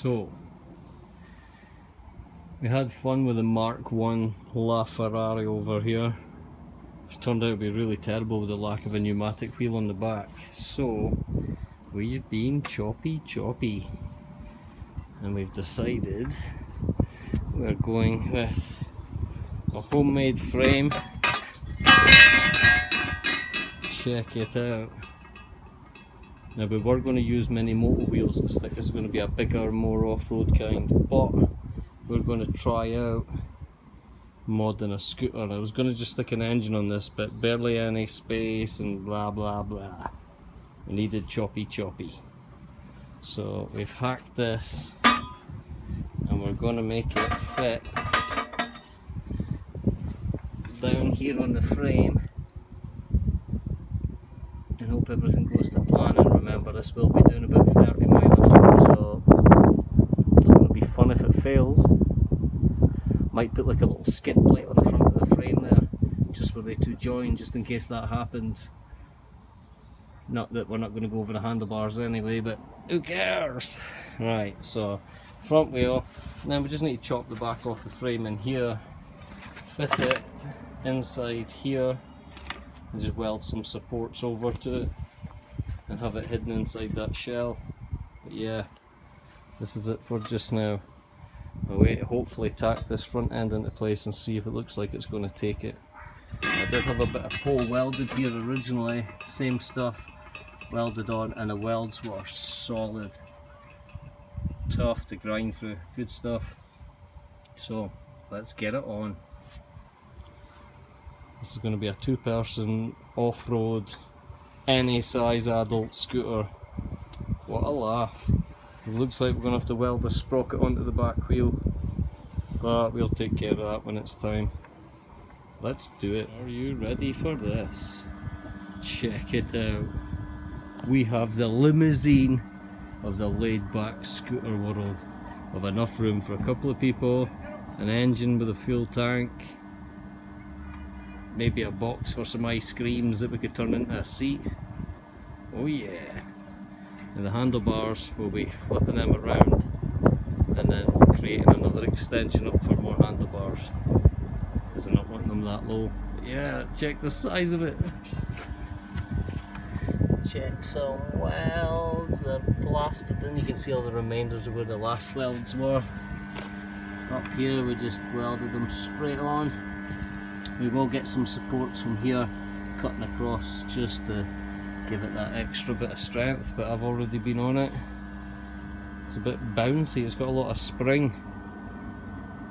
So we had fun with the Mark 1 LaFerrari over here, which turned out to be really terrible with the lack of a pneumatic wheel on the back. So we've been choppy and we've decided we're going with a homemade frame. Check it out. Now we were going to use mini motor wheels. This is going to be a bigger, more off-road kind, but we're going to try out modding a scooter. I was going to just stick an engine on this, but barely any space and blah blah blah. We needed choppy. So we've hacked this and we're going to make it fit down here on the frame and hope everything goes to plan. And remember, this will be doing about 30 miles an hour, so it's going to be fun if it fails. Might put like a little skid plate on the front of the frame there, just where they two join, just in case that happens. Not that we're not going to go over the handlebars anyway, but who cares? Right, so front wheel. Now we just need to chop the back off the frame in here, fit it inside here, and just weld some supports over to it and have it hidden inside that shell. But yeah, this is it for just now. I'll wait to hopefully tack this front end into place and see if it looks like it's going to take it. I did have a bit of pole welded here originally, same stuff welded on, and the welds were solid, tough to grind through, good stuff. So let's get it on. This is going to be a two-person off-road, any size adult scooter. What a laugh. It looks like we're going to have to weld a sprocket onto the back wheel, but we'll take care of that when it's time. Let's do it. Are you ready for this? Check it out. We have the limousine of the laid-back scooter world, with enough room for a couple of people, an engine with a fuel tank, maybe a box for some ice creams that we could turn into a seat. Oh yeah. And the handlebars, we'll be flipping them around and then creating another extension up for more handlebars, because I'm not wanting them that low. But yeah, check the size of it. Check some welds, they're blasted in. You can see all the remainders of where the last welds were. Up here we just welded them straight on. We will get some supports from here cutting across just to give it that extra bit of strength, but I've already been on it. It's a bit bouncy, it's got a lot of spring,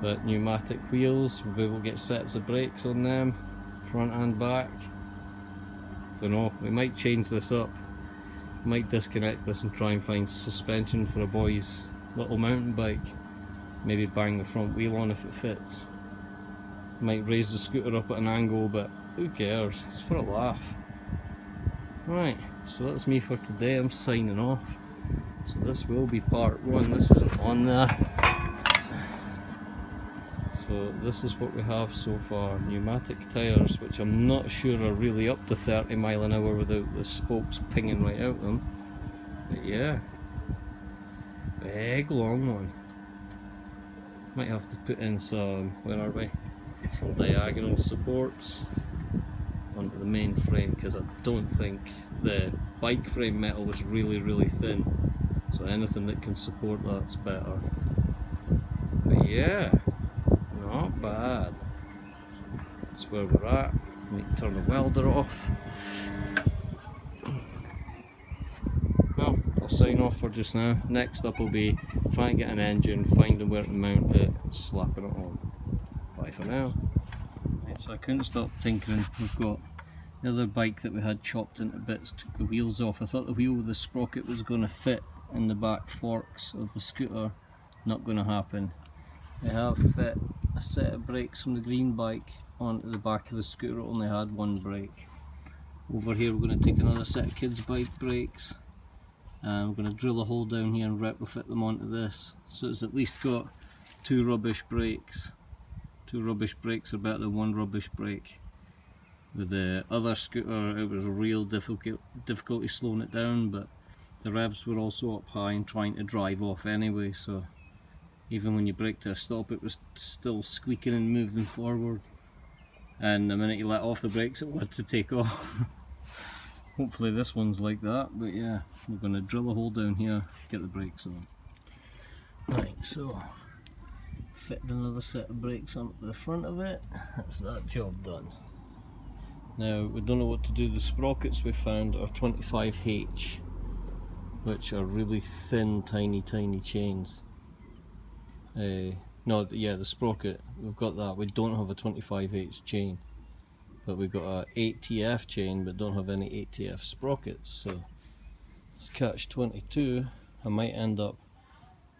but pneumatic wheels, we'll be able to get sets of brakes on them, front and back. Don't know, we might change this up, might disconnect this and try and find suspension for a boy's little mountain bike, maybe bang the front wheel on if it fits. Might raise the scooter up at an angle, but who cares, it's for a laugh. Right, so that's me for today. I'm signing off. So this will be part 1, this isn't on there. So this is what we have so far. Pneumatic tyres, which I'm not sure are really up to 30 miles an hour without the spokes pinging right out them. But yeah, big long one. Might have to put in some, where are we? Some diagonal supports onto the main frame, because I don't think the bike frame metal was really thin, so anything that can support that's better. But yeah, not bad. That's where we're at. Need to turn the welder off. Well, I'll sign off for just now. Next up will be trying to get an engine, finding where to mount it, slapping it on. Bye for now. So I couldn't stop tinkering. We've got the other bike that we had chopped into bits, took the wheels off. I thought the wheel with the sprocket was going to fit in the back forks of the scooter. Not going to happen. I have fit a set of brakes from the green bike onto the back of the scooter. It only had one brake. Over here we're going to take another set of kids bike brakes, and we're going to drill a hole down here and retrofit them onto this, so it's at least got 2 rubbish brakes. 2 rubbish brakes are better than 1 rubbish brake. With the other scooter it was real difficulty slowing it down, but the revs were also up high and trying to drive off anyway, so even when you brake to a stop it was still squeaking and moving forward, and the minute you let off the brakes it wanted to take off. Hopefully this one's like that, but yeah, we're going to drill a hole down here, get the brakes on. Right, so fitted another set of brakes onto the front of it, that's that job done. Now we don't know what to do. The sprockets we found are 25H, which are really thin, tiny chains. No, yeah, the sprocket, we've got that. We don't have a 25H chain, but we've got a 8TF chain but don't have any 8TF sprockets, so it's catch-22. I might end up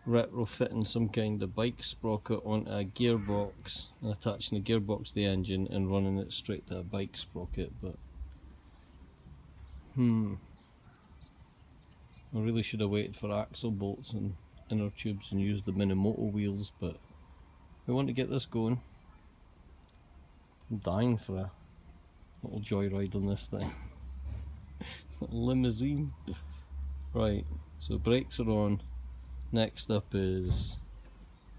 retrofitting some kind of bike sprocket onto a gearbox and attaching the gearbox to the engine and running it straight to a bike sprocket, but I really should have waited for axle bolts and inner tubes and used the Minimoto wheels, but we want to get this going. I'm dying for a little joyride on this thing. Little limousine. Right, so brakes are on. Next up is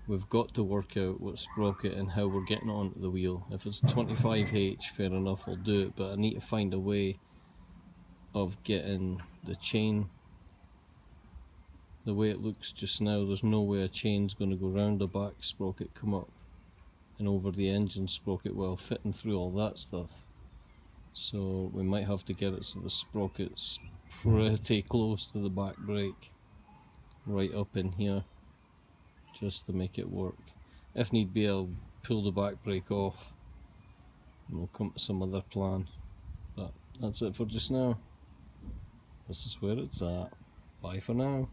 we've got to work out what sprocket and how we're getting onto the wheel. If it's 25H, fair enough, I'll do it, but I need to find a way of getting the chain. The way it looks just now, there's no way a chain's going to go round the back sprocket, come up and over the engine sprocket while fitting through all that stuff. So we might have to get it so the sprocket's pretty close to the back brake, right up in here, just to make it work. If need be, I'll pull the back brake off and we'll come to some other plan, but that's it for just now. This is where it's at. Bye for now.